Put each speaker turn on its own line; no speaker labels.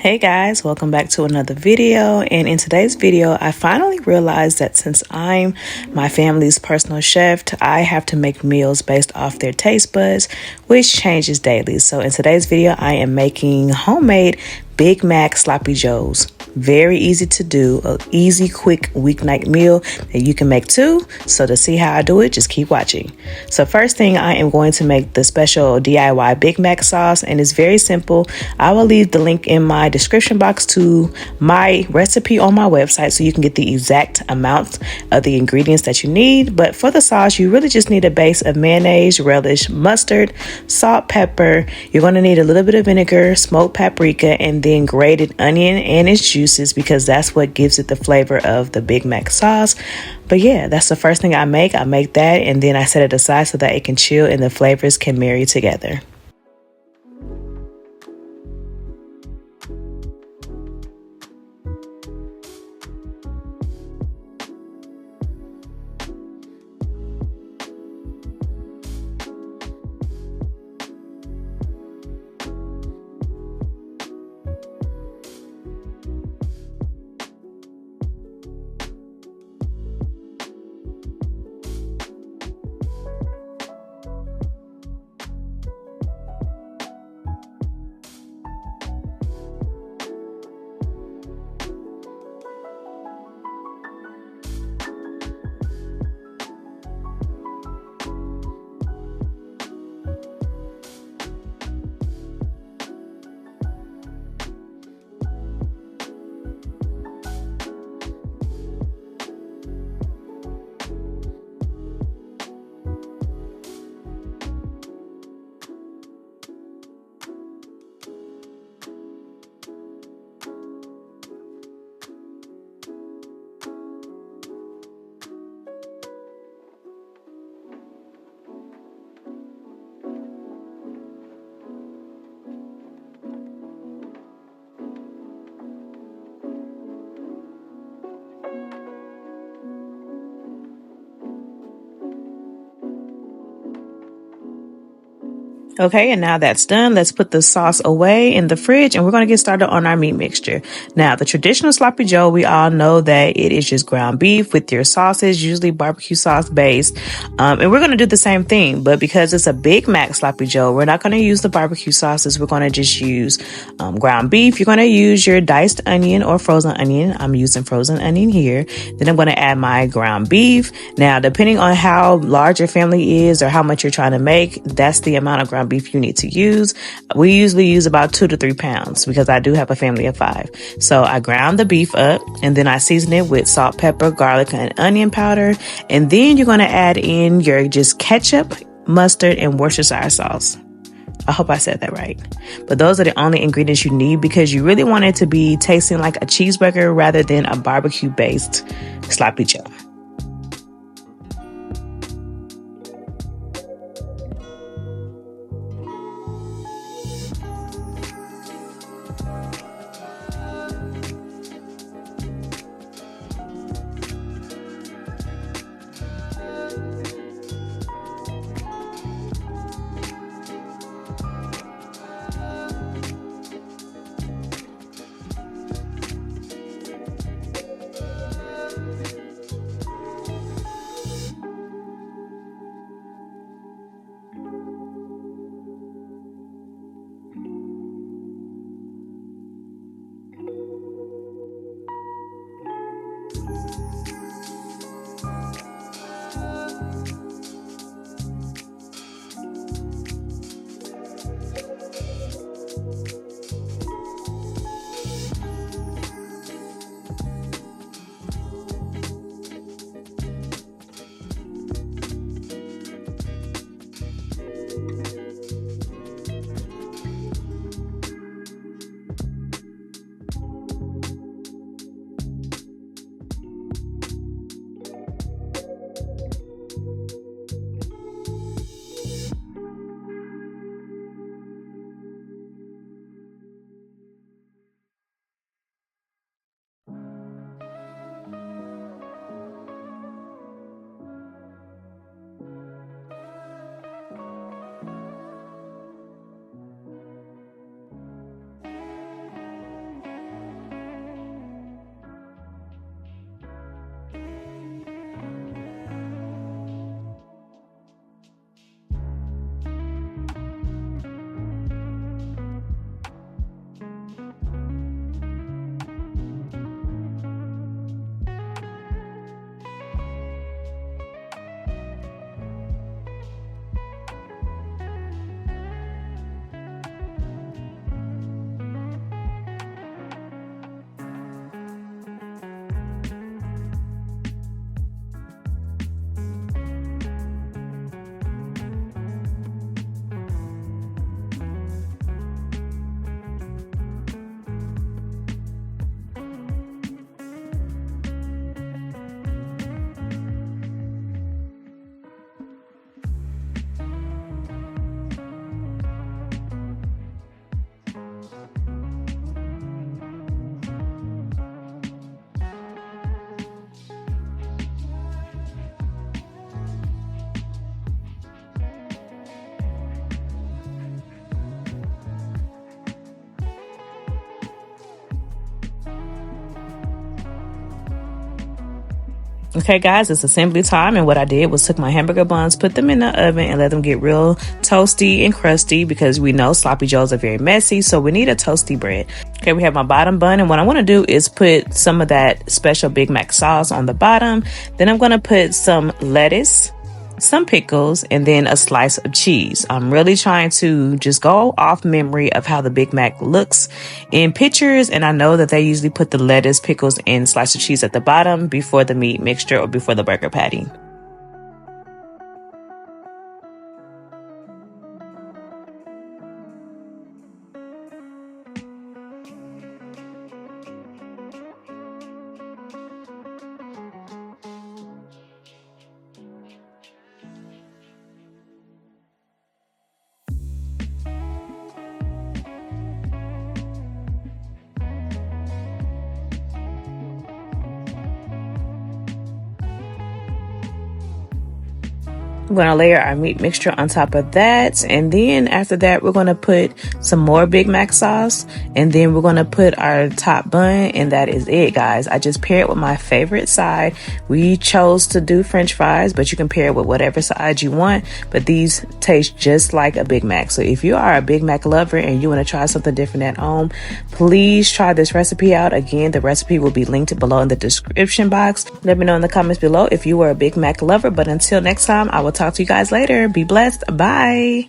Hey guys, welcome back to another video. And in today's video, I finally realized that since I'm my family's personal chef, I have to make meals based off their taste buds, which changes daily. So in today's video, I am making homemade Big Mac Sloppy Joes. Very easy to do, an easy, quick weeknight meal that you can make too. So to see how I do it, just keep watching. So first thing, I am going to make the special DIY Big Mac sauce, and it's very simple. I will leave the link in my description box to my recipe on my website so you can get the exact amount of the ingredients that you need. But for the sauce, you really just need a base of mayonnaise, relish, mustard, salt, pepper. You're going to need a little bit of vinegar, smoked paprika, and then grated onion and its juices, because that's what gives it the flavor of the Big Mac sauce. But yeah, that's the first thing I make. I make that and then I set it aside so that it can chill and the flavors can marry together. Okay, and now that's done, let's put the sauce away in the fridge and we're going to get started on our meat mixture. Now, the traditional sloppy joe, we all know that it is just ground beef with your sausage, usually barbecue sauce based. And we're going to do the same thing, but because it's a Big Mac sloppy joe, we're not going to use the barbecue sauces. We're going to just use ground beef. You're going to use your diced onion or frozen onion. I'm using frozen onion here. Then I'm going to add my ground beef. Now, depending on how large your family is or how much you're trying to make, that's the amount of ground beef you need to use. We usually use about 2 to 3 pounds because I do have a family of 5. So I ground the beef up and then I season it with salt, pepper, garlic, and onion powder. And then you're going to add in your just ketchup, mustard, and Worcestershire sauce. I hope I said that right. But those are the only ingredients you need because you really want it to be tasting like a cheeseburger rather than a barbecue-based sloppy joe. Okay guys, it's assembly time, and what I did was took my hamburger buns, put them in the oven, and let them get real toasty and crusty, because we know sloppy joes are very messy, so we need a toasty bread. Okay, we have my bottom bun, and what I want to do is put some of that special Big Mac sauce on the bottom. Then I'm going to put some lettuce, some pickles, and then a slice of cheese. I'm really trying to just go off memory of how the Big Mac looks in pictures, and I know that they usually put the lettuce, pickles, and slice of cheese at the bottom before the meat mixture or before the burger patty. We're going to layer our meat mixture on top of that, and then after that we're going to put some more Big Mac sauce, and then we're going to put our top bun, and that is it, guys. I just pair it with my favorite side. We chose to do French fries, but you can pair it with whatever side you want, but these taste just like a Big Mac. So if you are a Big Mac lover and you want to try something different at home, please try this recipe out. Again, the recipe will be linked below in the description box. Let me know in the comments below if you were a Big Mac lover, but until next time, I will talk to you guys later. Be blessed. Bye.